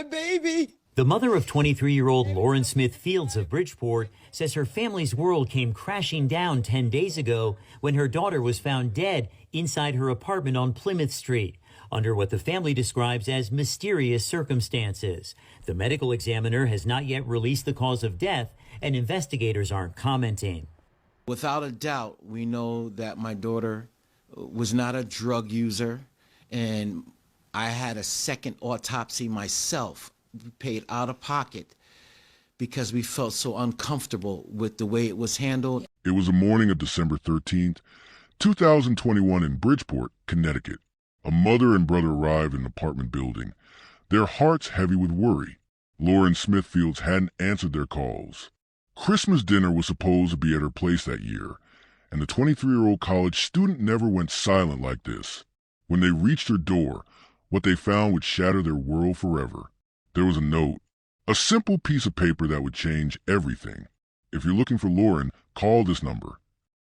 my baby. The mother of 23-year-old Lauren Smith Fields of Bridgeport says her family's world came crashing down 10 days ago when her daughter was found dead inside her apartment on Plymouth Street under what the family describes as mysterious circumstances. The medical examiner has not yet released the cause of death, and investigators aren't commenting. Without a doubt, we know that my daughter was not a drug user, and I had a second autopsy myself. We paid out of pocket because we felt so uncomfortable with the way it was handled. It was the morning of December 13th, 2021 in Bridgeport, Connecticut. A mother and brother arrived in an apartment building, their hearts heavy with worry. Lauren Smith Fields hadn't answered their calls. Christmas dinner was supposed to be at her place that year, and the 23-year-old college student never went silent like this. When they reached her door, what they found would shatter their world forever. There was a note, a simple piece of paper that would change everything. If you're looking for Lauren, call this number.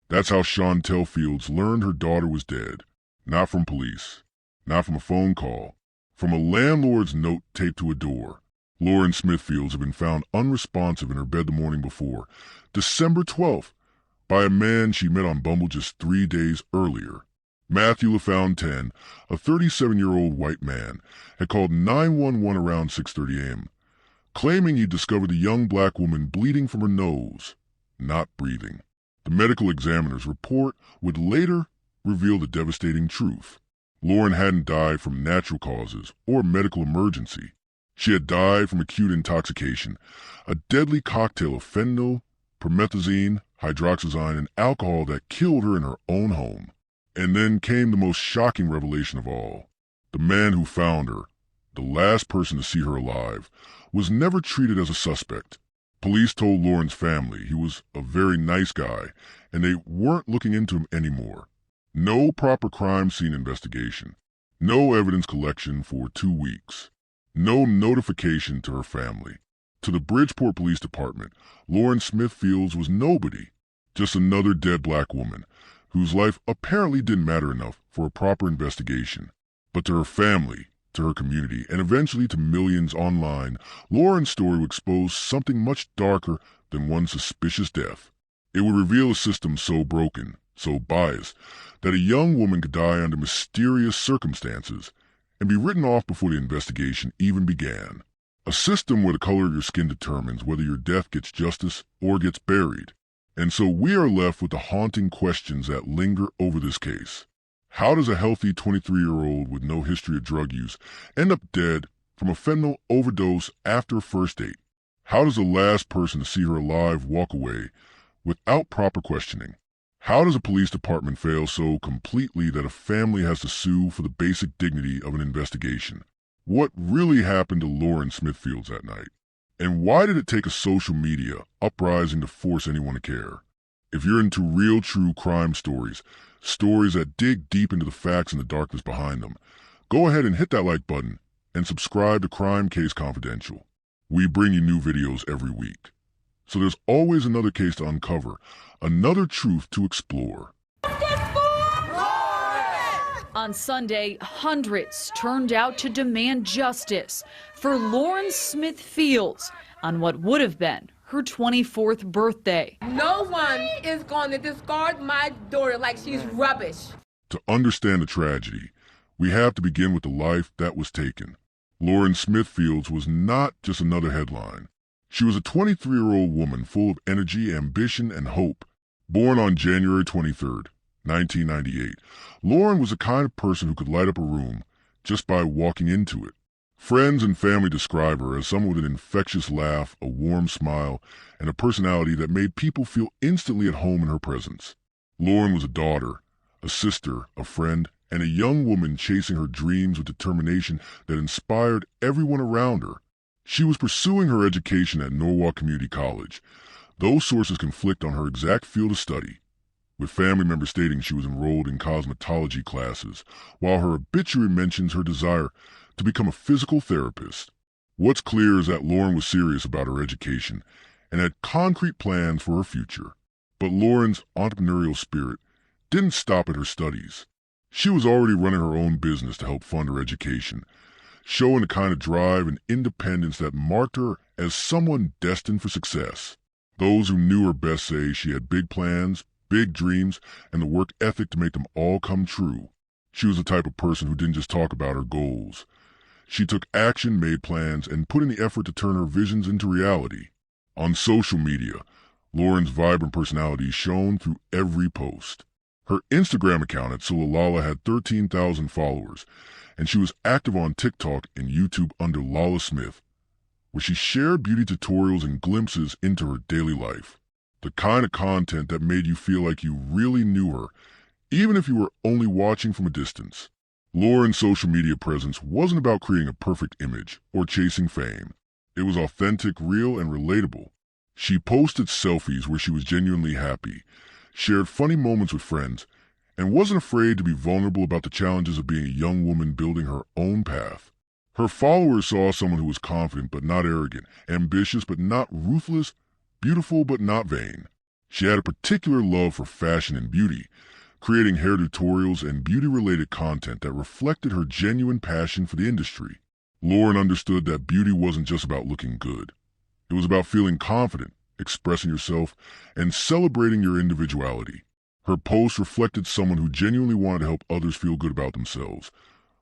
That's how Chantel Fields learned her daughter was dead. Not from police, not from a phone call, from a landlord's note taped to a door. Lauren Smith Fields had been found unresponsive in her bed the morning before, December 12th, by a man she met on Bumble just 3 days earlier. Matthew LaFontaine, a 37-year-old white man, had called 911 around 6:30 a.m., claiming he discovered the young black woman bleeding from her nose, not breathing. The medical examiner's report would later reveal the devastating truth. Lauren hadn't died from natural causes or medical emergency. She had died from acute intoxication, a deadly cocktail of fentanyl, promethazine, hydroxyzine, and alcohol that killed her in her own home. And then came the most shocking revelation of all. The man who found her, the last person to see her alive, was never treated as a suspect. Police told Lauren's family he was a very nice guy, and they weren't looking into him anymore. No proper crime scene investigation. No evidence collection for 2 weeks. No notification to her family. To the Bridgeport Police Department, Lauren Smith Fields was nobody. Just another dead black woman whose life apparently didn't matter enough for a proper investigation. But to her family, to her community, and eventually to millions online, Lauren's story would expose something much darker than one suspicious death. It would reveal a system so broken, so biased, that a young woman could die under mysterious circumstances and be written off before the investigation even began. A system where the color of your skin determines whether your death gets justice or gets buried. And so we are left with the haunting questions that linger over this case. How does a healthy 23-year-old with no history of drug use end up dead from a fentanyl overdose after a first date? How does the last person to see her alive walk away without proper questioning? How does a police department fail so completely that a family has to sue for the basic dignity of an investigation? What really happened to Lauren Smith Fields that night? And why did it take a social media uprising to force anyone to care? If you're into real true crime stories, stories that dig deep into the facts and the darkness behind them, go ahead and hit that like button and subscribe to Crime Case Confidential. We bring you new videos every week. So there's always another case to uncover, another truth to explore. On Sunday, hundreds turned out to demand justice for Lauren Smith Fields on what would have been her 24th birthday. No one is going to discard my daughter like she's rubbish. To understand the tragedy, we have to begin with the life that was taken. Lauren Smith Fields was not just another headline. She was a 23-year-old woman full of energy, ambition, and hope. Born on January 23rd, 1998, Lauren was the kind of person who could light up a room just by walking into it. Friends and family describe her as someone with an infectious laugh, a warm smile, and a personality that made people feel instantly at home in her presence. Lauren was a daughter, a sister, a friend, and a young woman chasing her dreams with determination that inspired everyone around her. She was pursuing her education at Norwalk Community College. Those sources conflict on her exact field of study, with family members stating she was enrolled in cosmetology classes, while her obituary mentions her desire to become a physical therapist. What's clear is that Lauren was serious about her education and had concrete plans for her future. But Lauren's entrepreneurial spirit didn't stop at her studies. She was already running her own business to help fund her education. showing the kind of drive and independence that marked her as someone destined for success. Those who knew her best say she had big plans, big dreams, and the work ethic to make them all come true. She was the type of person who didn't just talk about her goals. She took action, made plans, and put in the effort to turn her visions into reality. On social media, Lauren's vibrant personality shone through every post. Her Instagram account at Sulalala had 13,000 followers, and she was active on TikTok and YouTube under Lala Smith, where she shared beauty tutorials and glimpses into her daily life. The kind of content that made you feel like you really knew her, even if you were only watching from a distance. Lauren's social media presence wasn't about creating a perfect image or chasing fame. It was authentic, real, and relatable. She posted selfies where she was genuinely happy, shared funny moments with friends, and wasn't afraid to be vulnerable about the challenges of being a young woman building her own path. Her followers saw someone who was confident but not arrogant, ambitious but not ruthless, beautiful but not vain. She had a particular love for fashion and beauty, creating hair tutorials and beauty-related content that reflected her genuine passion for the industry. Lauren understood that beauty wasn't just about looking good. It was about feeling confident, expressing yourself, and celebrating your individuality. Her posts reflected someone who genuinely wanted to help others feel good about themselves,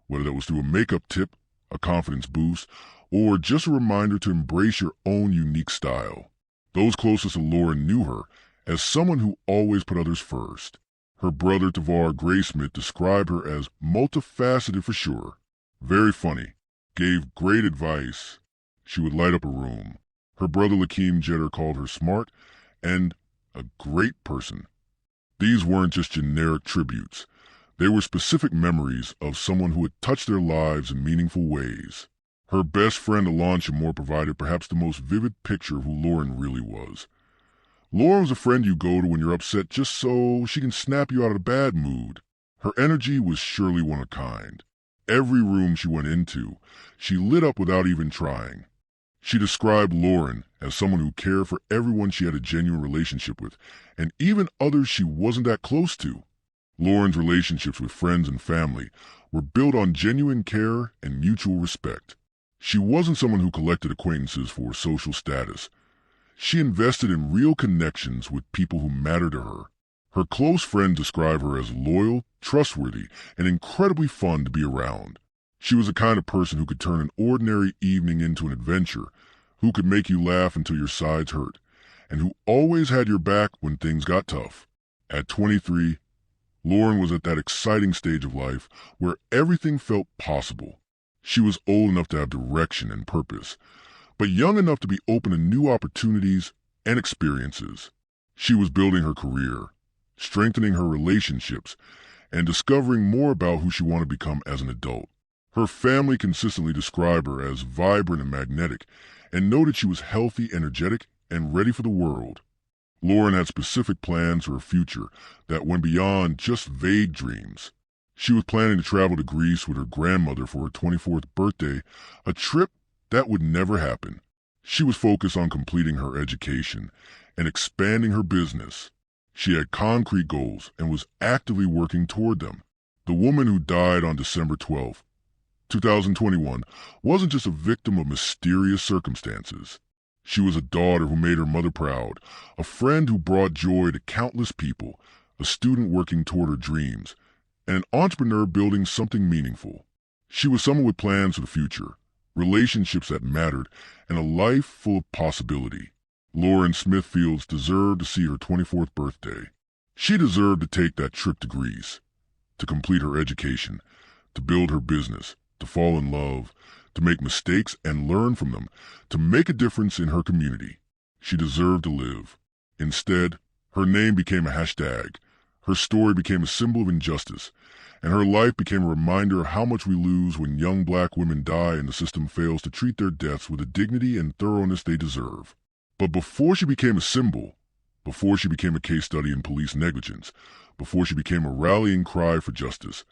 whether that was through a makeup tip, a confidence boost, or just a reminder to embrace your own unique style. Those closest to Lauren knew her as someone who always put others first. Her brother Tavar Graysmith described her as multifaceted for sure. Very funny, gave great advice. She would light up a room. Her brother Lakeem Jeter called her smart and a great person. These weren't just generic tributes. They were specific memories of someone who had touched their lives in meaningful ways. Her best friend Aloncha Moore provided perhaps the most vivid picture of who Lauren really was. Lauren was a friend you go to when you're upset just so she can snap you out of a bad mood. Her energy was surely one of a kind. Every room she went into, she lit up without even trying. She described Lauren as someone who cared for everyone she had a genuine relationship with, and even others she wasn't that close to. Lauren's relationships with friends and family were built on genuine care and mutual respect. She wasn't someone who collected acquaintances for social status. She invested in real connections with people who mattered to her. Her close friends describe her as loyal, trustworthy, and incredibly fun to be around. She was the kind of person who could turn an ordinary evening into an adventure, who could make you laugh until your sides hurt, and who always had your back when things got tough. At 23, Lauren was at that exciting stage of life where everything felt possible. She was old enough to have direction and purpose, but young enough to be open to new opportunities and experiences. She was building her career, strengthening her relationships, and discovering more about who she wanted to become as an adult. Her family consistently described her as vibrant and magnetic, and noted she was healthy, energetic, and ready for the world. Lauren had specific plans for her future that went beyond just vague dreams. She was planning to travel to Greece with her grandmother for her 24th birthday, a trip that would never happen. She was focused on completing her education and expanding her business. She had concrete goals and was actively working toward them. The woman who died on December 12, 2021, wasn't just a victim of mysterious circumstances. She was a daughter who made her mother proud, a friend who brought joy to countless people, a student working toward her dreams, and an entrepreneur building something meaningful. She was someone with plans for the future, relationships that mattered, and a life full of possibility. Lauren Smithfields deserved to see her 24th birthday. She deserved to take that trip to Greece, to complete her education, to build her business, to fall in love, to make mistakes and learn from them, to make a difference in her community. She deserved to live. Instead, her name became a hashtag, her story became a symbol of injustice, and her life became a reminder of how much we lose when young black women die and the system fails to treat their deaths with the dignity and thoroughness they deserve. But before she became a symbol, before she became a case study in police negligence, before she became a rallying cry for justice,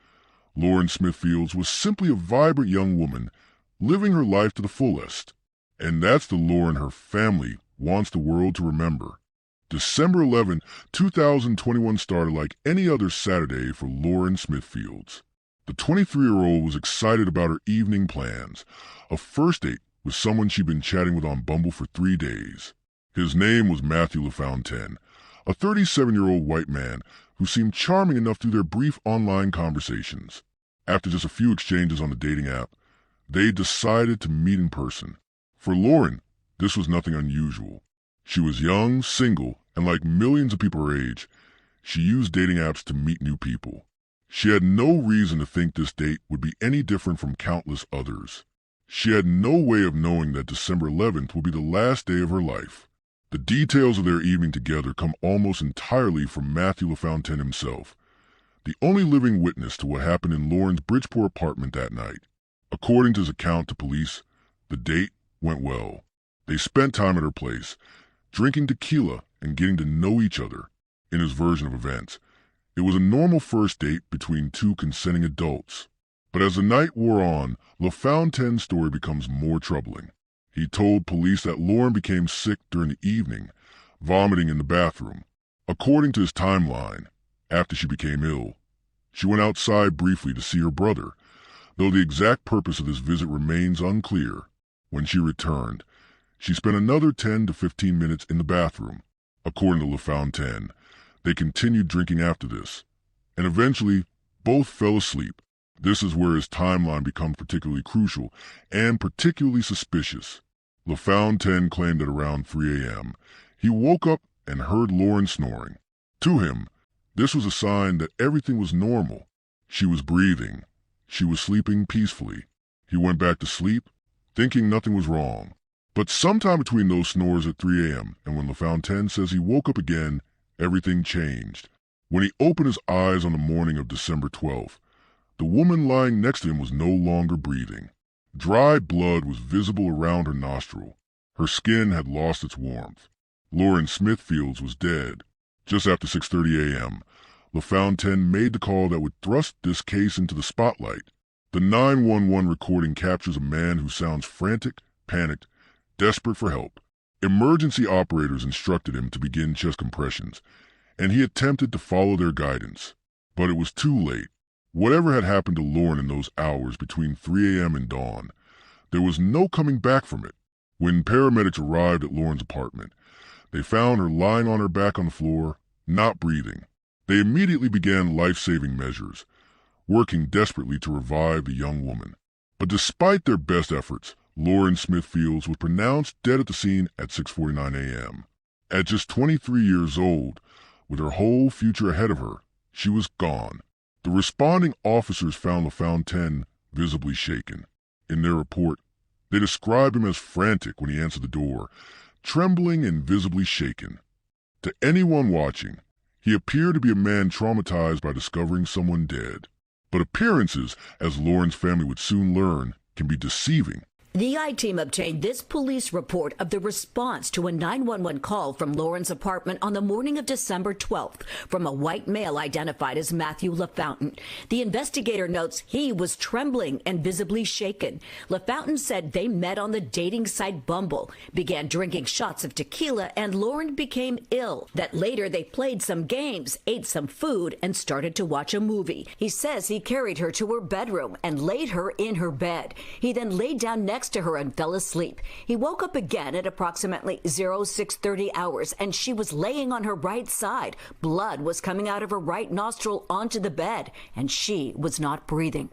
Lauren Smithfields was simply a vibrant young woman living her life to the fullest. And that's the Lauren her family wants the world to remember. December 11, 2021 started like any other Saturday for Lauren Smithfields. The 23-year-old was excited about her evening plans, a first date with someone she'd been chatting with on Bumble for 3 days. His name was Matthew LaFontaine, a 37-year-old white man who seemed charming enough through their brief online conversations. After just a few exchanges on the dating app, they decided to meet in person. For Lauren, this was nothing unusual. She was young, single, and like millions of people her age, she used dating apps to meet new people. She had no reason to think this date would be any different from countless others. She had no way of knowing that December 11th would be the last day of her life. The details of their evening together come almost entirely from Matthew LaFontaine himself, the only living witness to what happened in Lauren's Bridgeport apartment that night. According to his account to police, the date went well. They spent time at her place, drinking tequila and getting to know each other. In his version of events, it was a normal first date between two consenting adults. But as the night wore on, LaFontaine's story becomes more troubling. He told police that Lauren became sick during the evening, vomiting in the bathroom. According to his timeline, after she became ill, she went outside briefly to see her brother, though the exact purpose of this visit remains unclear. When she returned, she spent another 10 to 15 minutes in the bathroom. According to LaFontaine, they continued drinking after this, and eventually both fell asleep. This is where his timeline becomes particularly crucial and particularly suspicious. LaFontaine claimed that around 3 a.m., he woke up and heard Lauren snoring. To him, this was a sign that everything was normal. She was breathing. She was sleeping peacefully. He went back to sleep, thinking nothing was wrong. But sometime between those snores at 3 a.m. and when LaFontaine says he woke up again, everything changed. When he opened his eyes on the morning of December 12th, the woman lying next to him was no longer breathing. Dry blood was visible around her nostril. Her skin had lost its warmth. Lauren Smithfields was dead. Just after 6:30 a.m., LaFontaine made the call that would thrust this case into the spotlight. The 911 recording captures a man who sounds frantic, panicked, desperate for help. Emergency operators instructed him to begin chest compressions, and he attempted to follow their guidance. But it was too late. Whatever had happened to Lauren in those hours between 3 a.m. and dawn, there was no coming back from it. When paramedics arrived at Lauren's apartment, they found her lying on her back on the floor, not breathing. They immediately began life-saving measures, working desperately to revive the young woman. But despite their best efforts, Lauren Smithfields was pronounced dead at the scene at 6:49 a.m. At just 23 years old, with her whole future ahead of her, she was gone. The responding officers found LaFontaine visibly shaken. In their report, they described him as frantic when he answered the door, trembling and visibly shaken. To anyone watching, he appeared to be a man traumatized by discovering someone dead. But appearances, as Lauren's family would soon learn, can be deceiving. The I-Team obtained this police report of the response to a 911 call from Lauren's apartment on the morning of December 12th from a white male identified as Matthew LaFontaine. The investigator notes he was trembling and visibly shaken. LaFontaine said they met on the dating site Bumble, began drinking shots of tequila, and Lauren became ill. That later they played some games, ate some food, and started to watch a movie. He says he carried her to her bedroom and laid her in her bed. He then laid down next to her and fell asleep. He woke up again at approximately 06:30 hours, and she was laying on her right side. Blood was coming out of her right nostril onto the bed, and she was not breathing.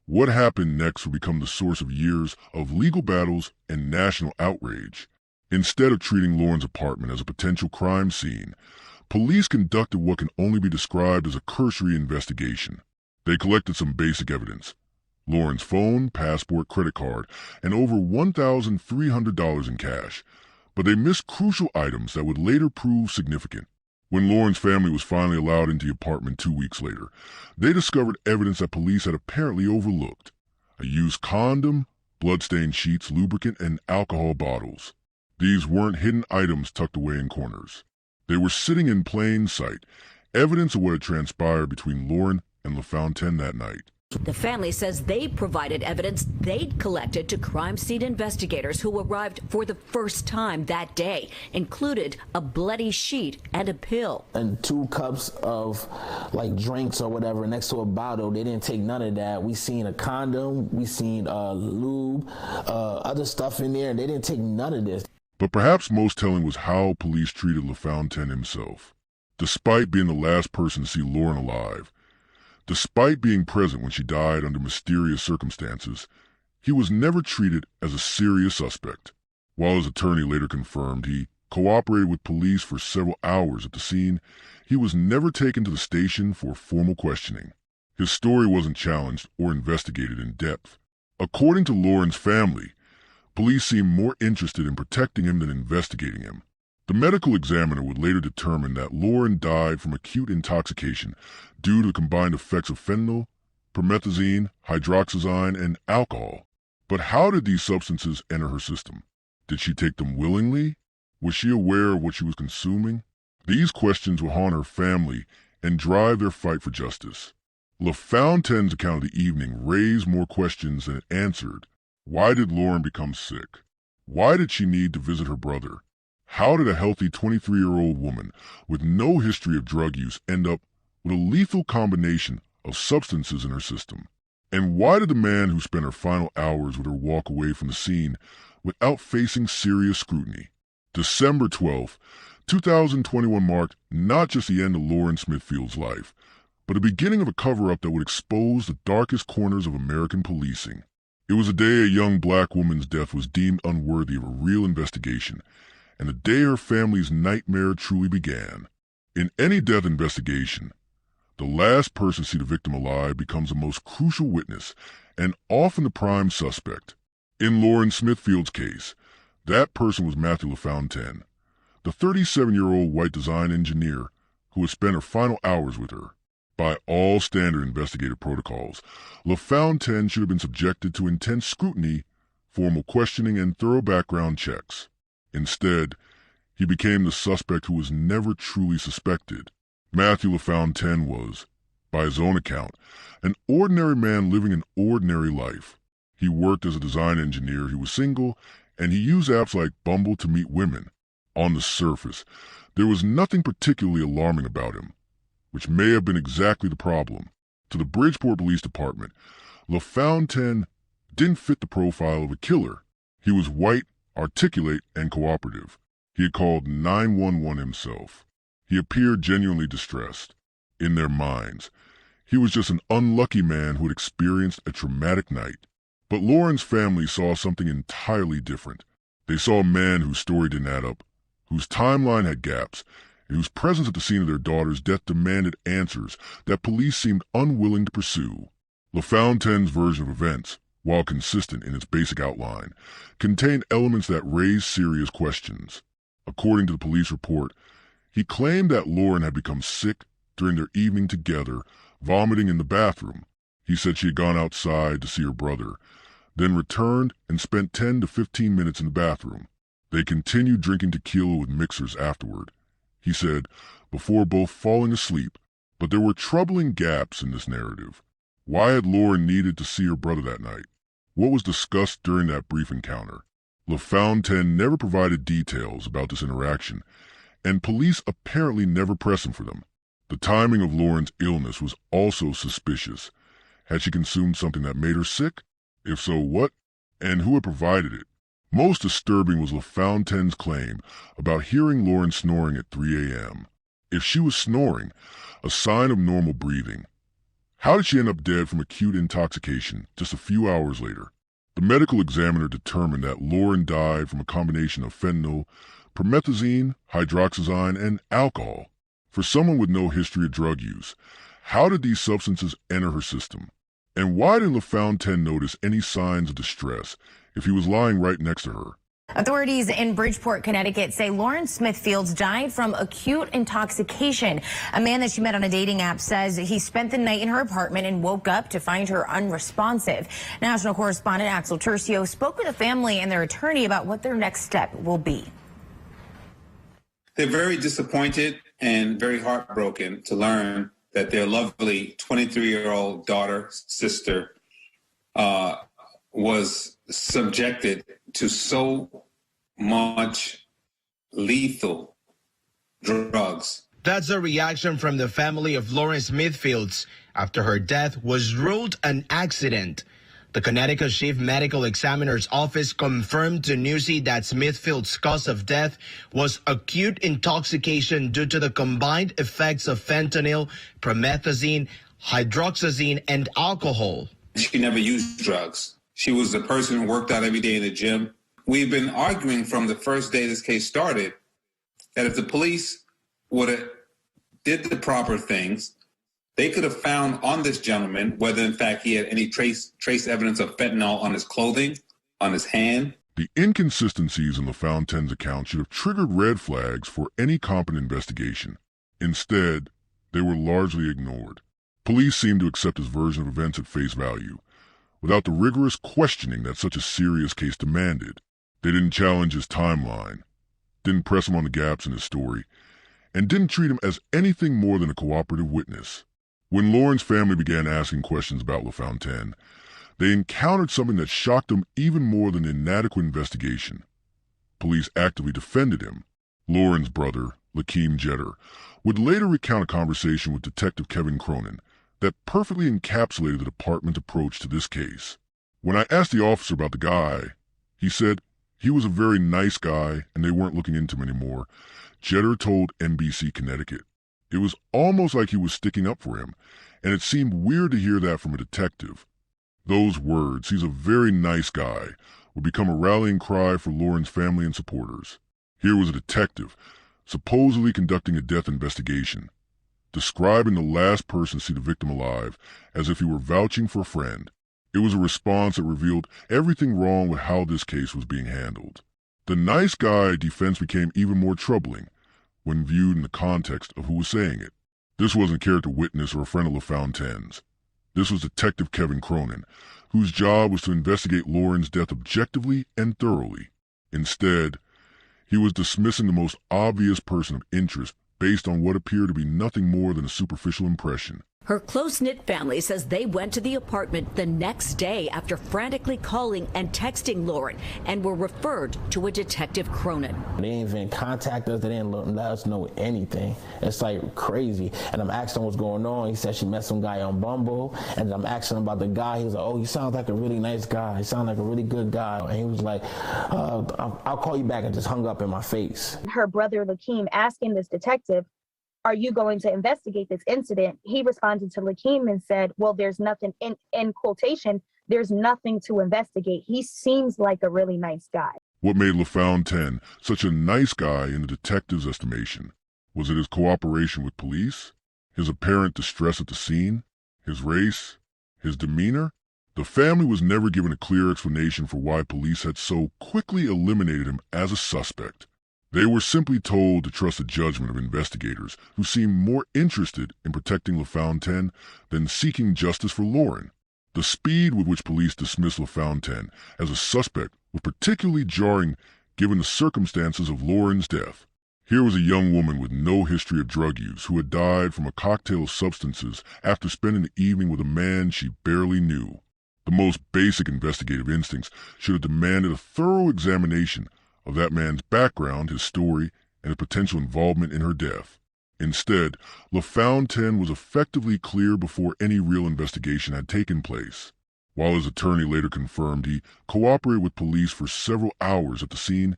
What happened next would become the source of years of legal battles and national outrage. Instead of treating Lauren's apartment as a potential crime scene, police conducted what can only be described as a cursory investigation. They collected some basic evidence: Lauren's phone, passport, credit card, and over $1,300 in cash. But they missed crucial items that would later prove significant. When Lauren's family was finally allowed into the apartment 2 weeks later, they discovered evidence that police had apparently overlooked: a used condom, bloodstained sheets, lubricant, and alcohol bottles. These weren't hidden items tucked away in corners. They were sitting in plain sight, evidence of what had transpired between Lauren and LaFontaine that night. The family says they provided evidence they'd collected to crime scene investigators who arrived for the first time that day, included a bloody sheet and a pill. And 2 cups of like drinks or whatever next to a bottle. They didn't take none of that. We seen a condom, we seen lube, other stuff in there, and they didn't take none of this. But perhaps most telling was how police treated LaFontaine himself. Despite being the last person to see Lauren alive, despite being present when she died under mysterious circumstances, he was never treated as a serious suspect. While his attorney later confirmed he cooperated with police for several hours at the scene, he was never taken to the station for formal questioning. His story wasn't challenged or investigated in depth. According to Lauren's family, police seemed more interested in protecting him than investigating him. The medical examiner would later determine that Lauren died from acute intoxication due to the combined effects of fentanyl, promethazine, hydroxyzine, and alcohol. But how did these substances enter her system? Did she take them willingly? Was she aware of what she was consuming? These questions will haunt her family and drive their fight for justice. LaFontaine's account of the evening raised more questions than it answered. Why did Lauren become sick? Why did she need to visit her brother? How did a healthy 23-year-old woman with no history of drug use end up with a lethal combination of substances in her system? And why did the man who spent her final hours with her walk away from the scene without facing serious scrutiny? December 12th, 2021 marked not just the end of Lauren Smithfield's life, but the beginning of a cover-up that would expose the darkest corners of American policing. It was a day a young black woman's death was deemed unworthy of a real investigation, and the day her family's nightmare truly began. In any death investigation, the last person to see the victim alive becomes the most crucial witness and often the prime suspect. In Lauren Smithfield's case, that person was Matthew LaFontaine, the 37-year-old white design engineer who had spent her final hours with her. By all standard investigative protocols, LaFontaine should have been subjected to intense scrutiny, formal questioning, and thorough background checks. Instead, he became the suspect who was never truly suspected. Matthew LaFontaine was, by his own account, an ordinary man living an ordinary life. He worked as a design engineer, he was single, and he used apps like Bumble to meet women. On the surface, there was nothing particularly alarming about him, which may have been exactly the problem. To the Bridgeport Police Department, LaFontaine didn't fit the profile of a killer. He was white, articulate, and cooperative. He had called 911 himself. He appeared genuinely distressed. In their minds, he was just an unlucky man who had experienced a traumatic night. But Lauren's family saw something entirely different. They saw a man whose story didn't add up, whose timeline had gaps, and whose presence at the scene of their daughter's death demanded answers that police seemed unwilling to pursue. LaFontaine's version of events, while consistent in its basic outline, contained elements that raised serious questions. According to the police report, he claimed that Lauren had become sick during their evening together, vomiting in the bathroom. He said she had gone outside to see her brother, then returned and spent 10 to 15 minutes in the bathroom. They continued drinking tequila with mixers afterward, he said, before both falling asleep. But there were troubling gaps in this narrative. Why had Lauren needed to see her brother that night? What was discussed during that brief encounter? LaFontaine never provided details about this interaction, and police apparently never pressed him for them. The timing of Lauren's illness was also suspicious. Had she consumed something that made her sick? If so, what? And who had provided it? Most disturbing was LaFontaine's claim about hearing Lauren snoring at 3 a.m. If she was snoring, a sign of normal breathing, how did she end up dead from acute intoxication just a few hours later? The medical examiner determined that Lauren died from a combination of fentanyl, promethazine, hydroxyzine, and alcohol. For someone with no history of drug use, how did these substances enter her system? And why didn't LaFontaine notice any signs of distress if he was lying right next to her? Authorities in Bridgeport, Connecticut say Lauren Smithfields died from acute intoxication. A man that she met on a dating app says he spent the night in her apartment and woke up to find her unresponsive. National correspondent Axel Tercio spoke with a family and their attorney about what their next step will be. They're very disappointed and very heartbroken to learn that their lovely 23-year-old daughter, sister, was subjected to so much lethal drugs. That's a reaction from the family of Lauren Smithfields after her death was ruled an accident. The Connecticut Chief Medical Examiner's Office confirmed to Newsy that Smithfield's cause of death was acute intoxication due to the combined effects of fentanyl, promethazine, hydroxyzine, and alcohol. She never used drugs. She was the person who worked out every day in the gym. We've been arguing from the first day this case started that if the police would have did the proper things, they could have found on this gentleman whether in fact he had any trace evidence of fentanyl on his clothing, on his hand. The inconsistencies in LaFontaine's account should have triggered red flags for any competent investigation. Instead, they were largely ignored. Police seemed to accept his version of events at face value, without the rigorous questioning that such a serious case demanded. They didn't challenge his timeline, didn't press him on the gaps in his story, and didn't treat him as anything more than a cooperative witness. When Lauren's family began asking questions about LaFontaine, they encountered something that shocked them even more than inadequate investigation. Police actively defended him. Lauren's brother, Lakeem Jeter, would later recount a conversation with Detective Kevin Cronin that perfectly encapsulated the department's approach to this case. When I asked the officer about the guy, he said he was a very nice guy and they weren't looking into him anymore. Jeter told NBC Connecticut. It was almost like he was sticking up for him, and it seemed weird to hear that from a detective. Those words, "he's a very nice guy," would become a rallying cry for Lauren's family and supporters. Here was a detective, supposedly conducting a death investigation, describing the last person to see the victim alive as if he were vouching for a friend. It was a response that revealed everything wrong with how this case was being handled. The nice guy defense became even more troubling when viewed in the context of who was saying it. This wasn't character witness or a friend of LaFontaine's. This was Detective Kevin Cronin, whose job was to investigate Lauren's death objectively and thoroughly. Instead, he was dismissing the most obvious person of interest based on what appeared to be nothing more than a superficial impression. Her close-knit family says they went to the apartment the next day after frantically calling and texting Lauren and were referred to a Detective Cronin. They didn't even contact us. They didn't let us know anything. It's like crazy. And I'm asking what's going on. He said she met some guy on Bumble. And I'm asking him about the guy. He was like, "Oh, he sounds like a really nice guy. He sounds like a really good guy." And he was like, "I'll call you back," and just hung up in my face. Her brother, Lakeem, asking this detective, "Are you going to investigate this incident?" He responded to Lakeem and said, "Well, there's nothing," in quotation, "there's nothing to investigate. He seems like a really nice guy." What made LaFontaine such a nice guy in the detective's estimation? Was it his cooperation with police? His apparent distress at the scene? His race? His demeanor? The family was never given a clear explanation for why police had so quickly eliminated him as a suspect. They were simply told to trust the judgment of investigators who seemed more interested in protecting LaFontaine than seeking justice for Lauren. The speed with which police dismissed LaFontaine as a suspect was particularly jarring given the circumstances of Lauren's death. Here was a young woman with no history of drug use who had died from a cocktail of substances after spending the evening with a man she barely knew. The most basic investigative instincts should have demanded a thorough examination of that man's background, his story, and his potential involvement in her death. Instead, LaFontaine was effectively clear before any real investigation had taken place. While his attorney later confirmed he cooperated with police for several hours at the scene,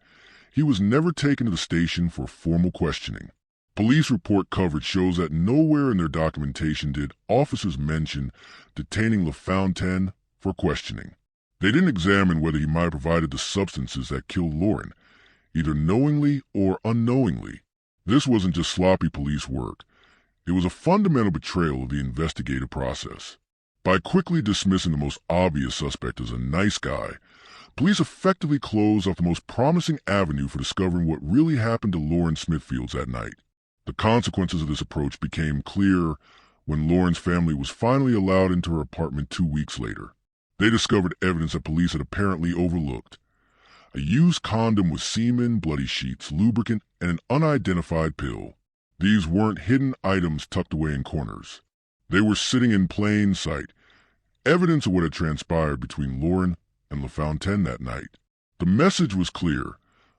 he was never taken to the station for formal questioning. Police report coverage shows that nowhere in their documentation did officers mention detaining LaFontaine for questioning. They didn't examine whether he might have provided the substances that killed Lauren, either knowingly or unknowingly. This wasn't just sloppy police work. It was a fundamental betrayal of the investigative process. By quickly dismissing the most obvious suspect as a nice guy, police effectively closed off the most promising avenue for discovering what really happened to Lauren Smithfields that night. The consequences of this approach became clear when Lauren's family was finally allowed into her apartment 2 weeks later. They discovered evidence that police had apparently overlooked. A used condom with semen, bloody sheets, lubricant, and an unidentified pill. These weren't hidden items tucked away in corners. They were sitting in plain sight, evidence of what had transpired between Lauren and LaFontaine that night. The message was clear.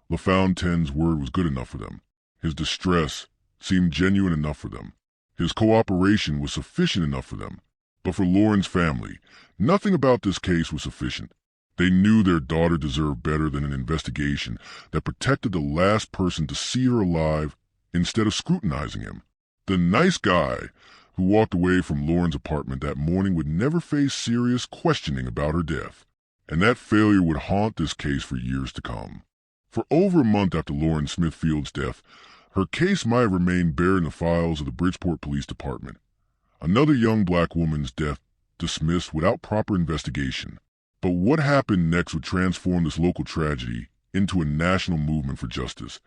LaFontaine's word was good enough for them. His distress seemed genuine enough for them. His cooperation was sufficient enough for them. But for Lauren's family, nothing about this case was sufficient. They knew their daughter deserved better than an investigation that protected the last person to see her alive instead of scrutinizing him. The nice guy who walked away from Lauren's apartment that morning would never face serious questioning about her death. And that failure would haunt this case for years to come. For over a month after Lauren Smithfield's death, her case might have remained buried in the files of the Bridgeport Police Department. Another young black woman's death dismissed without proper investigation. But what happened next would transform this local tragedy into a national movement for justice,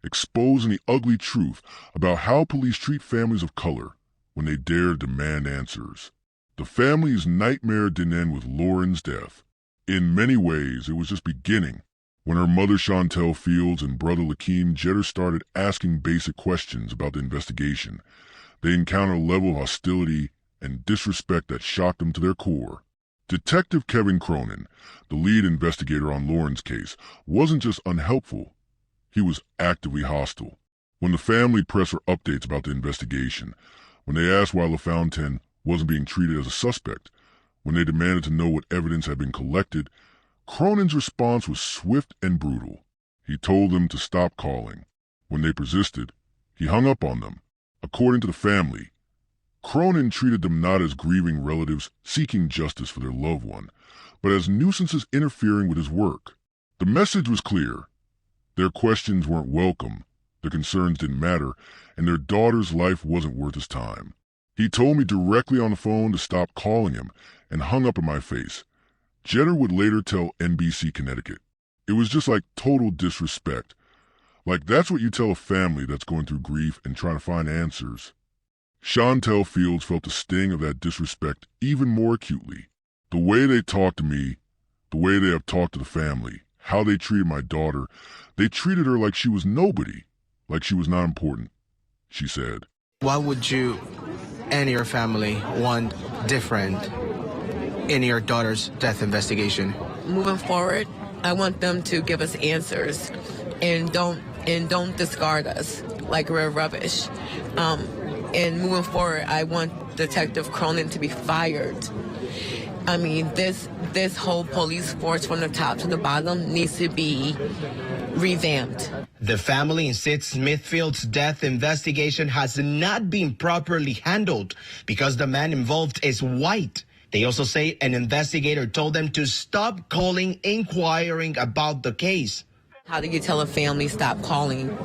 exposing the ugly truth about how police treat families of color when they dare to demand answers. The family's nightmare didn't end with Lauren's death. In many ways, it was just beginning. When her mother Chantel Fields and brother Lakeem Jeter started asking basic questions about the investigation, they encountered a level of hostility and disrespect that shocked them to their core. Detective Kevin Cronin, the lead investigator on Lauren's case, wasn't just unhelpful, he was actively hostile. When the family pressed for updates about the investigation, when they asked why LaFontaine wasn't being treated as a suspect, when they demanded to know what evidence had been collected, Cronin's response was swift and brutal. He told them to stop calling. When they persisted, he hung up on them. According to the family, Cronin treated them not as grieving relatives seeking justice for their loved one, but as nuisances interfering with his work. The message was clear. Their questions weren't welcome, their concerns didn't matter, and their daughter's life wasn't worth his time. He told me directly on the phone to stop calling him and hung up in my face. Jeter would later tell NBC Connecticut. It was just like total disrespect. Like that's what you tell a family that's going through grief and trying to find answers. Chantel Fields felt the sting of that disrespect even more acutely. The way they talked to me, the way they have talked to the family, how they treated my daughter, they treated her like she was nobody, like she was not important, she said. What would you and your family want different in your daughter's death investigation? Moving forward, I want them to give us answers and don't discard us like we're rubbish. And moving forward, I want Detective Cronin to be fired. I mean, this whole police force from the top to the bottom needs to be revamped. The family insists Smithfield's death investigation has not been properly handled because the man involved is white. They also say an investigator told them to stop calling, inquiring about the case. How do you tell a family stop calling?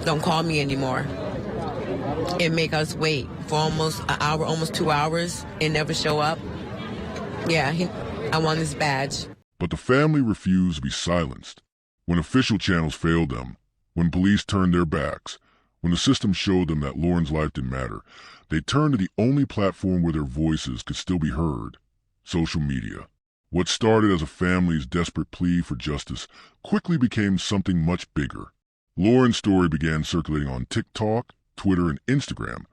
Don't call me anymore. And make us wait for almost an hour, almost 2 hours, and never show up? Yeah, I want his badge. But the family refused to be silenced. When official channels failed them, when police turned their backs, when the system showed them that Lauren's life didn't matter, they turned to the only platform where their voices could still be heard: social media. What started as a family's desperate plea for justice quickly became something much bigger. Lauren's story began circulating on TikTok, Twitter, and Instagram,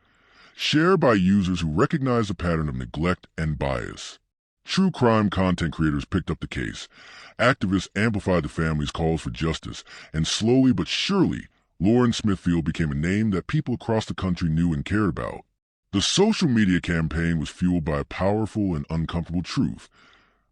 shared by users who recognized a pattern of neglect and bias. True crime content creators picked up the case. Activists amplified the family's calls for justice, and slowly but surely, Lauren Smithfield became a name that people across the country knew and cared about. The social media campaign was fueled by a powerful and uncomfortable truth.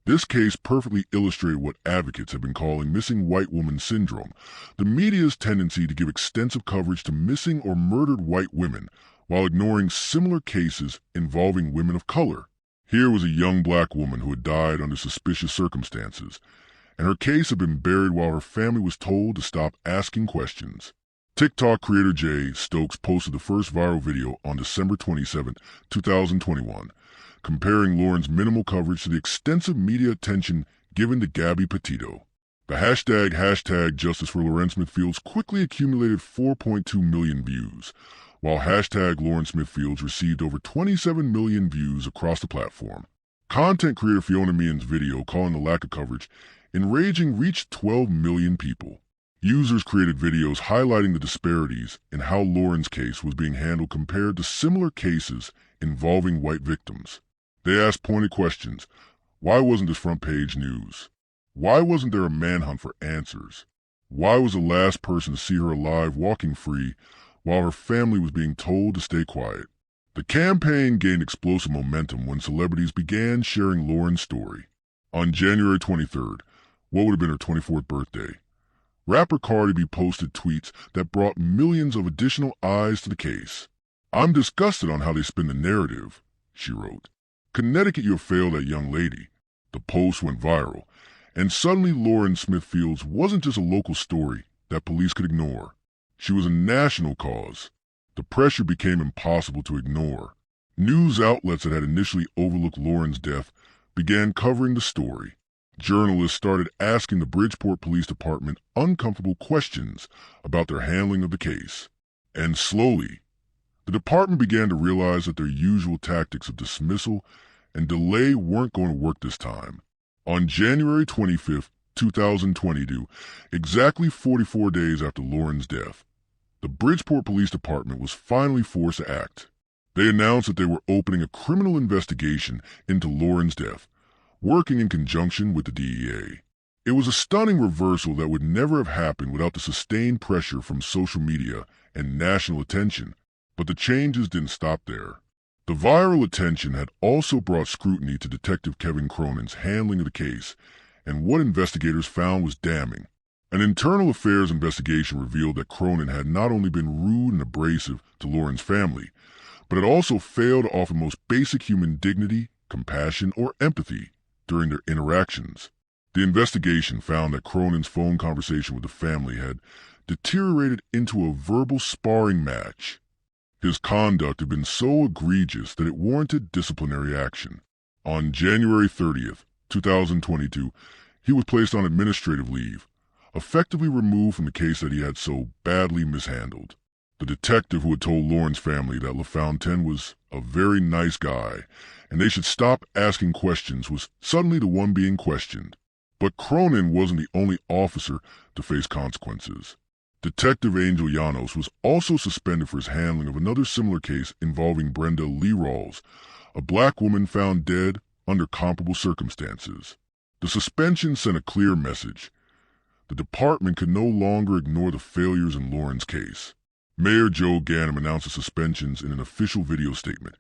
This case perfectly illustrated what advocates have been calling missing white woman syndrome, the media's tendency to give extensive coverage to missing or murdered white women while ignoring similar cases involving women of color. Here was a young black woman who had died under suspicious circumstances, and her case had been buried while her family was told to stop asking questions. TikTok creator Jay Stokes posted the first viral video on December 27, 2021, comparing Lauren's minimal coverage to the extensive media attention given to Gabby Petito. The hashtag Justice for Lauren Smithfields quickly accumulated 4.2 million views, while hashtag Lauren Smithfields received over 27 million views across the platform. Content creator Fiona Meehan's video calling the lack of coverage enraging reached 12 million people. Users created videos highlighting the disparities in how Lauren's case was being handled compared to similar cases involving white victims. They asked pointed questions. Why wasn't this front page news? Why wasn't there a manhunt for answers? Why was the last person to see her alive walking free while her family was being told to stay quiet? The campaign gained explosive momentum when celebrities began sharing Lauren's story. On January 23rd, what would have been her 24th birthday, rapper Cardi B posted tweets that brought millions of additional eyes to the case. "I'm disgusted on how they spin the narrative," she wrote. "Connecticut, you have failed that young lady." The post went viral, and suddenly Lauren Smith Fields wasn't just a local story that police could ignore. She was a national cause. The pressure became impossible to ignore. News outlets that had initially overlooked Lauren's death began covering the story. Journalists started asking the Bridgeport Police Department uncomfortable questions about their handling of the case. And slowly, the department began to realize that their usual tactics of dismissal and delay weren't going to work this time. On January 25th, 2022, exactly 44 days after Lauren's death, the Bridgeport Police Department was finally forced to act. They announced that they were opening a criminal investigation into Lauren's death, working in conjunction with the DEA. It was a stunning reversal that would never have happened without the sustained pressure from social media and national attention, but the changes didn't stop there. The viral attention had also brought scrutiny to Detective Kevin Cronin's handling of the case, and what investigators found was damning. An internal affairs investigation revealed that Cronin had not only been rude and abrasive to Lauren's family, but had also failed to offer most basic human dignity, compassion, or empathy during their interactions. The investigation found that Cronin's phone conversation with the family had deteriorated into a verbal sparring match. His conduct had been so egregious that it warranted disciplinary action. On January 30th, 2022, he was placed on administrative leave, effectively removed from the case that he had so badly mishandled. The detective who had told Lauren's family that LaFontaine was a very nice guy and they should stop asking questions was suddenly the one being questioned. But Cronin wasn't the only officer to face consequences. Detective Angel Llanos was also suspended for his handling of another similar case involving Brenda Lee Rawls, a black woman found dead under comparable circumstances. The suspension sent a clear message. The department could no longer ignore the failures in Lauren's case. Mayor Joe Ganim announced the suspensions in an official video statement,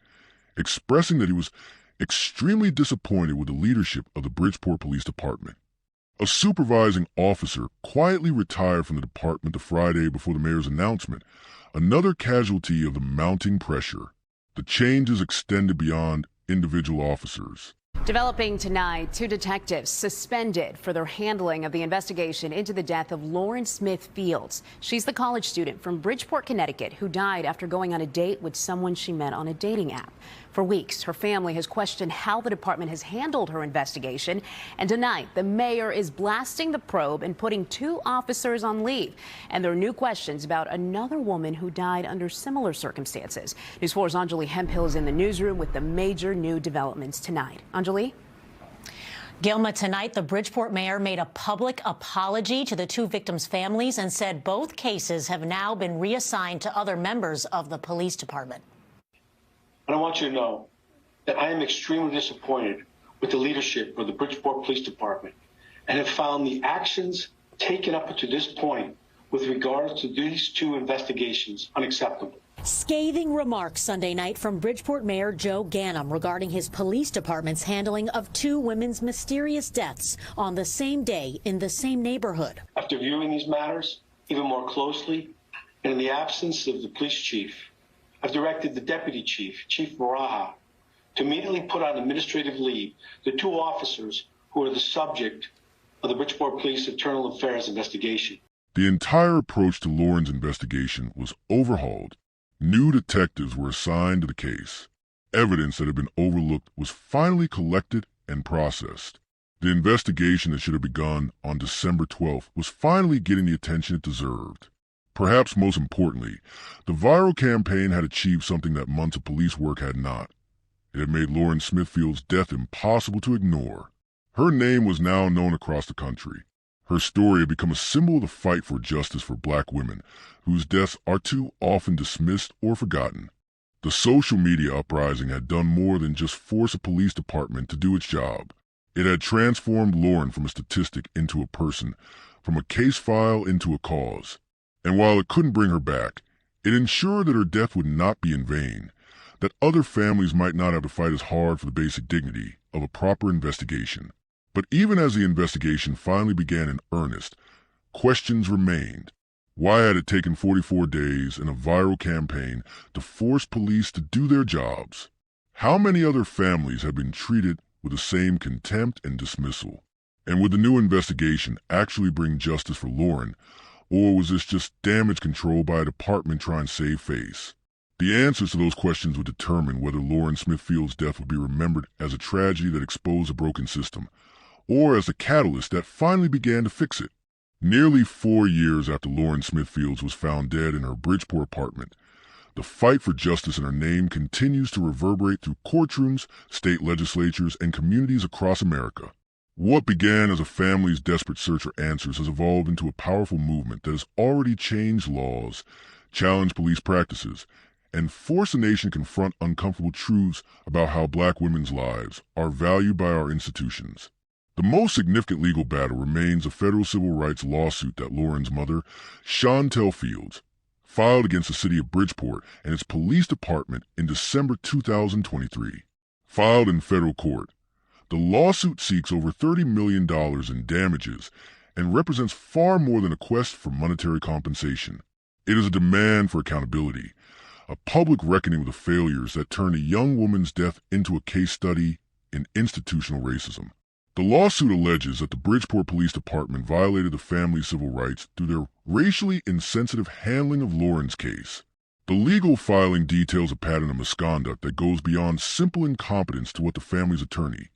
expressing that he was extremely disappointed with the leadership of the Bridgeport Police Department. A supervising officer quietly retired from the department the Friday before the mayor's announcement, another casualty of the mounting pressure. The changes extended beyond individual officers. Developing tonight, 2 detectives suspended for their handling of the investigation into the death of Lauren Smith Fields. She's the college student from Bridgeport, Connecticut, who died after going on a date with someone she met on a dating app. For weeks, her family has questioned how the department has handled her investigation. And tonight, the mayor is blasting the probe and putting 2 officers on leave. And there are new questions about another woman who died under similar circumstances. News 4's Anjali Hemphill is in the newsroom with the major new developments tonight. Anjali? Gilma, tonight, the Bridgeport mayor made a public apology to the 2 victims' families and said both cases have now been reassigned to other members of the police department. But I want you to know that I am extremely disappointed with the leadership of the Bridgeport Police Department and have found the actions taken up to this point with regards to these 2 investigations unacceptable. Scathing remarks Sunday night from Bridgeport Mayor Joe Ganim regarding his police department's handling of 2 women's mysterious deaths on the same day in the same neighborhood. After viewing these matters even more closely and in the absence of the police chief, I've directed the deputy chief, Chief Baraha, to immediately put on administrative leave the 2 officers who are the subject of the Bridgeport Police Internal Affairs investigation. The entire approach to Lauren's investigation was overhauled. New detectives were assigned to the case. Evidence that had been overlooked was finally collected and processed. The investigation that should have begun on December 12th was finally getting the attention it deserved. Perhaps most importantly, the viral campaign had achieved something that months of police work had not. It had made Lauren Smith Fields' death impossible to ignore. Her name was now known across the country. Her story had become a symbol of the fight for justice for black women, whose deaths are too often dismissed or forgotten. The social media uprising had done more than just force a police department to do its job. It had transformed Lauren from a statistic into a person, from a case file into a cause. And while it couldn't bring her back, it ensured that her death would not be in vain, that other families might not have to fight as hard for the basic dignity of a proper investigation. But even as the investigation finally began in earnest, questions remained. Why had it taken 44 days and a viral campaign to force police to do their jobs? How many other families have been treated with the same contempt and dismissal? And would the new investigation actually bring justice for Lauren, or was this just damage control by a department trying to save face? The answers to those questions would determine whether Lauren Smithfield's death would be remembered as a tragedy that exposed a broken system, or as the catalyst that finally began to fix it. Nearly 4 years after Lauren Smithfield was found dead in her Bridgeport apartment, the fight for justice in her name continues to reverberate through courtrooms, state legislatures, and communities across America. What began as a family's desperate search for answers has evolved into a powerful movement that has already changed laws, challenged police practices, and forced the nation to confront uncomfortable truths about how Black women's lives are valued by our institutions. The most significant legal battle remains a federal civil rights lawsuit that Lauren's mother, Chantel Fields, filed against the city of Bridgeport and its police department in December 2023. Filed in federal court, the lawsuit seeks over $30 million in damages and represents far more than a quest for monetary compensation. It is a demand for accountability, a public reckoning with the failures that turned a young woman's death into a case study in institutional racism. The lawsuit alleges that the Bridgeport Police Department violated the family's civil rights through their racially insensitive handling of Lauren's case. The legal filing details a pattern of misconduct that goes beyond simple incompetence to what the family's attorney,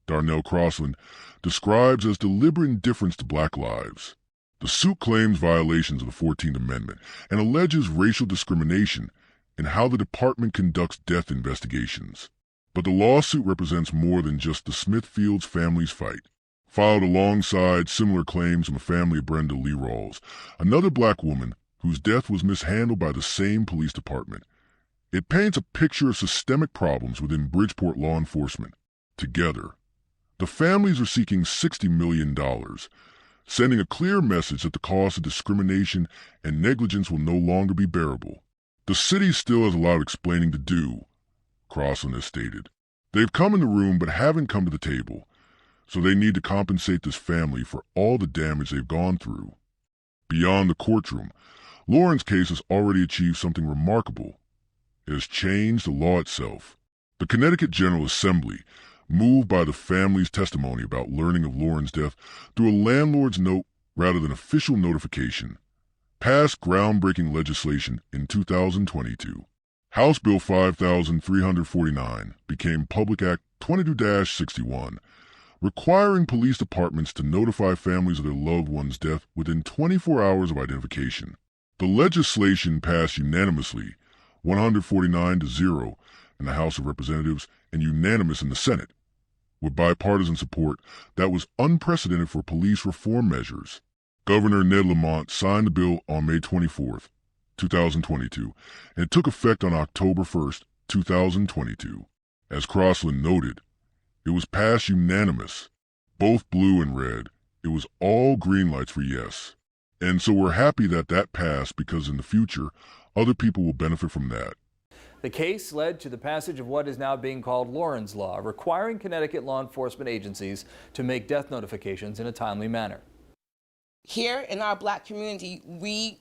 Darnell Crossland, describes as deliberate indifference to Black lives. The suit claims violations of the 14th Amendment and alleges racial discrimination in how the department conducts death investigations. But the lawsuit represents more than just the Smithfields family's fight. Filed alongside similar claims from a family of Brenda Lee Rawls, another Black woman whose death was mishandled by the same police department. It paints a picture of systemic problems within Bridgeport law enforcement. Together, the families are seeking $60 million, sending a clear message that the cost of discrimination and negligence will no longer be bearable. The city still has a lot of explaining to do, Crossland has stated. They've come in the room but haven't come to the table, so they need to compensate this family for all the damage they've gone through. Beyond the courtroom, Lauren's case has already achieved something remarkable. It has changed the law itself. The Connecticut General Assembly, moved by the family's testimony about learning of Lauren's death through a landlord's note rather than official notification, passed groundbreaking legislation in 2022. House Bill 5349 became Public Act 22-61, requiring police departments to notify families of their loved one's death within 24 hours of identification. The legislation passed unanimously, 149-0 in the House of Representatives and unanimous in the Senate, with bipartisan support that was unprecedented for police reform measures. Governor Ned Lamont signed the bill on May 24th, 2022, and it took effect on October 1st, 2022. As Crossland noted, it was passed unanimous, both blue and red. It was all green lights for yes. And so we're happy that that passed because in the future, other people will benefit from that. The case led to the passage of what is now being called Lauren's Law, requiring Connecticut law enforcement agencies to make death notifications in a timely manner. Here in our Black community, we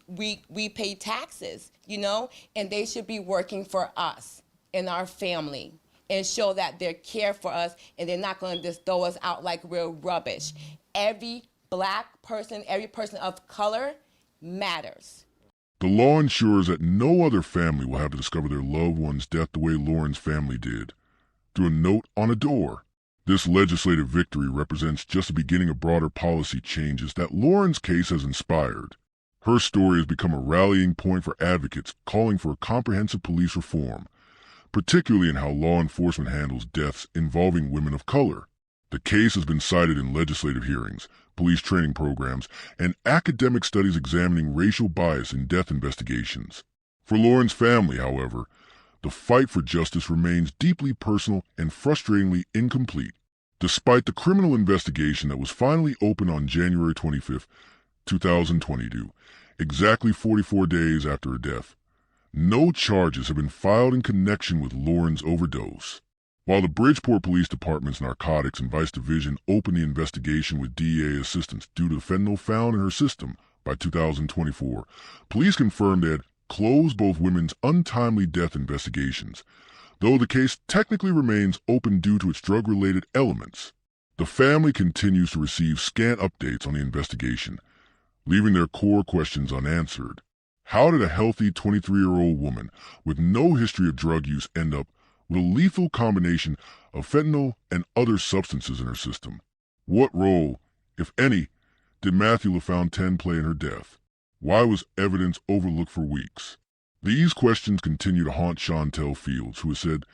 pay taxes, and they should be working for us and our family and show that they care for us and they're not going to just throw us out like we're rubbish. Every Black person, every person of color matters. The law ensures that no other family will have to discover their loved one's death the way Lauren's family did, through a note on a door. This legislative victory represents just the beginning of broader policy changes that Lauren's case has inspired. Her story has become a rallying point for advocates calling for a comprehensive police reform, particularly in how law enforcement handles deaths involving women of color. The case has been cited in legislative hearings, police training programs, and academic studies examining racial bias in death investigations. For Lauren's family, however, the fight for justice remains deeply personal and frustratingly incomplete. Despite the criminal investigation that was finally opened on January 25, 2022, exactly 44 days after her death, no charges have been filed in connection with Lauren's overdose. While the Bridgeport Police Department's Narcotics and Vice Division opened the investigation with DEA assistance due to the fentanyl found in her system by 2024, police confirmed they had closed both women's untimely death investigations, though the case technically remains open due to its drug-related elements. The family continues to receive scant updates on the investigation, leaving their core questions unanswered. How did a healthy 23-year-old woman with no history of drug use end up with a lethal combination of fentanyl and other substances in her system? What role, if any, did Matthew LaFontaine play in her death? Why was evidence overlooked for weeks? These questions continue to haunt Chantel Fields, who has said,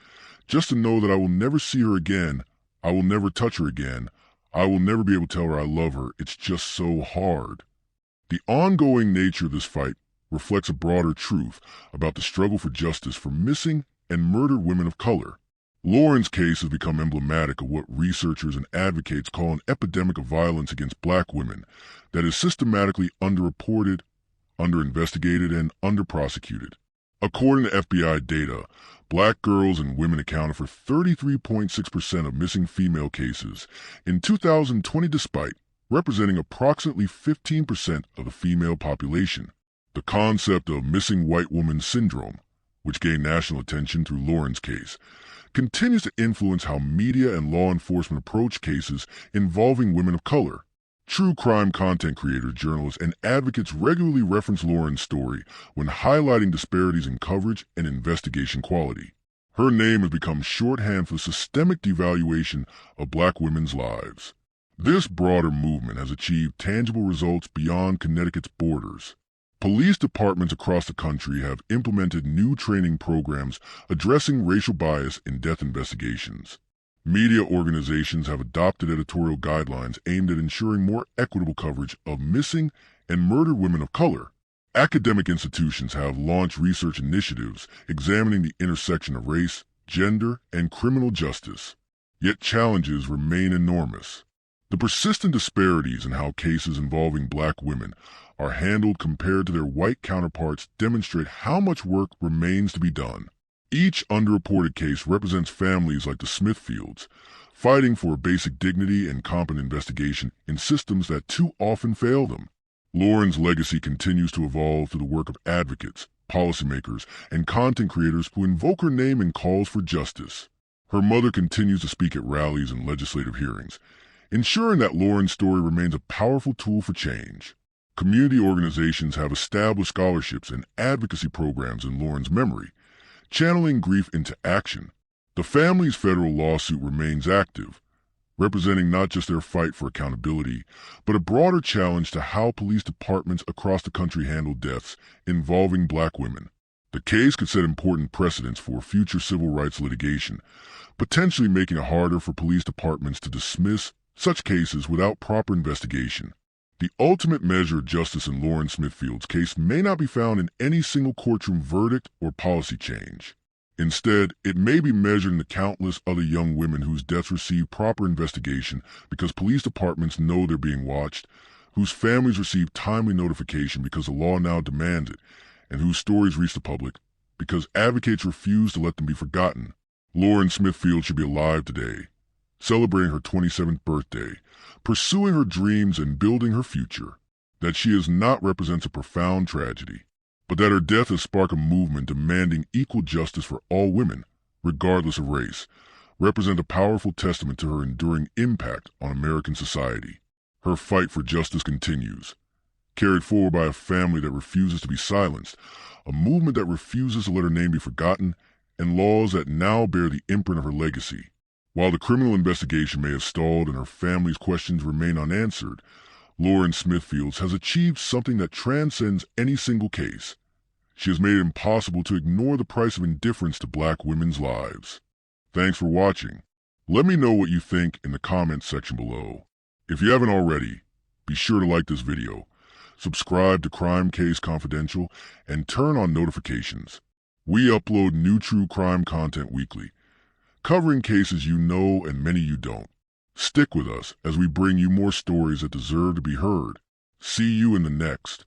"Just to know that I will never see her again, I will never touch her again, I will never be able to tell her I love her, it's just so hard." The ongoing nature of this fight reflects a broader truth about the struggle for justice for missing and murdered women of color. Lauren's case has become emblematic of what researchers and advocates call an epidemic of violence against black women that is systematically underreported, underinvestigated, and underprosecuted. According to FBI data, black girls and women accounted for 33.6% of missing female cases in 2020, despite representing approximately 15% of the female population. The concept of missing white woman syndrome, which gained national attention through Lauren's case, continues to influence how media and law enforcement approach cases involving women of color. True crime content creators, journalists, and advocates regularly reference Lauren's story when highlighting disparities in coverage and investigation quality. Her name has become shorthand for the systemic devaluation of black women's lives. This broader movement has achieved tangible results beyond Connecticut's borders. Police departments across the country have implemented new training programs addressing racial bias in death investigations. Media organizations have adopted editorial guidelines aimed at ensuring more equitable coverage of missing and murdered women of color. Academic institutions have launched research initiatives examining the intersection of race, gender, and criminal justice. Yet challenges remain enormous. The persistent disparities in how cases involving black women are handled compared to their white counterparts demonstrate how much work remains to be done. Each underreported case represents families like the Smithfields, fighting for basic dignity and competent investigation in systems that too often fail them. Lauren's legacy continues to evolve through the work of advocates, policymakers, and content creators who invoke her name in calls for justice. Her mother continues to speak at rallies and legislative hearings, ensuring that Lauren's story remains a powerful tool for change. Community organizations have established scholarships and advocacy programs in Lauren's memory, channeling grief into action. The family's federal lawsuit remains active, representing not just their fight for accountability, but a broader challenge to how police departments across the country handle deaths involving black women. The case could set important precedents for future civil rights litigation, potentially making it harder for police departments to dismiss such cases without proper investigation. The ultimate measure of justice in Lauren Smithfield's case may not be found in any single courtroom verdict or policy change. Instead, it may be measured in the countless other young women whose deaths receive proper investigation because police departments know they're being watched, whose families receive timely notification because the law now demands it, and whose stories reach the public because advocates refuse to let them be forgotten. Lauren Smithfield should be alive today, celebrating her 27th birthday, pursuing her dreams and building her future. That she is not represents a profound tragedy, but that her death has sparked a movement demanding equal justice for all women, regardless of race, represent a powerful testament to her enduring impact on American society. Her fight for justice continues, carried forward by a family that refuses to be silenced, a movement that refuses to let her name be forgotten, and laws that now bear the imprint of her legacy. While the criminal investigation may have stalled and her family's questions remain unanswered, Lauren Smithfields has achieved something that transcends any single case. She has made it impossible to ignore the price of indifference to black women's lives. Thanks for watching. Let me know what you think in the comments section below. If you haven't already, be sure to like this video, subscribe to Crime Case Confidential, and turn on notifications. We upload new true crime content weekly, covering cases you know and many you don't. Stick with us as we bring you more stories that deserve to be heard. See you in the next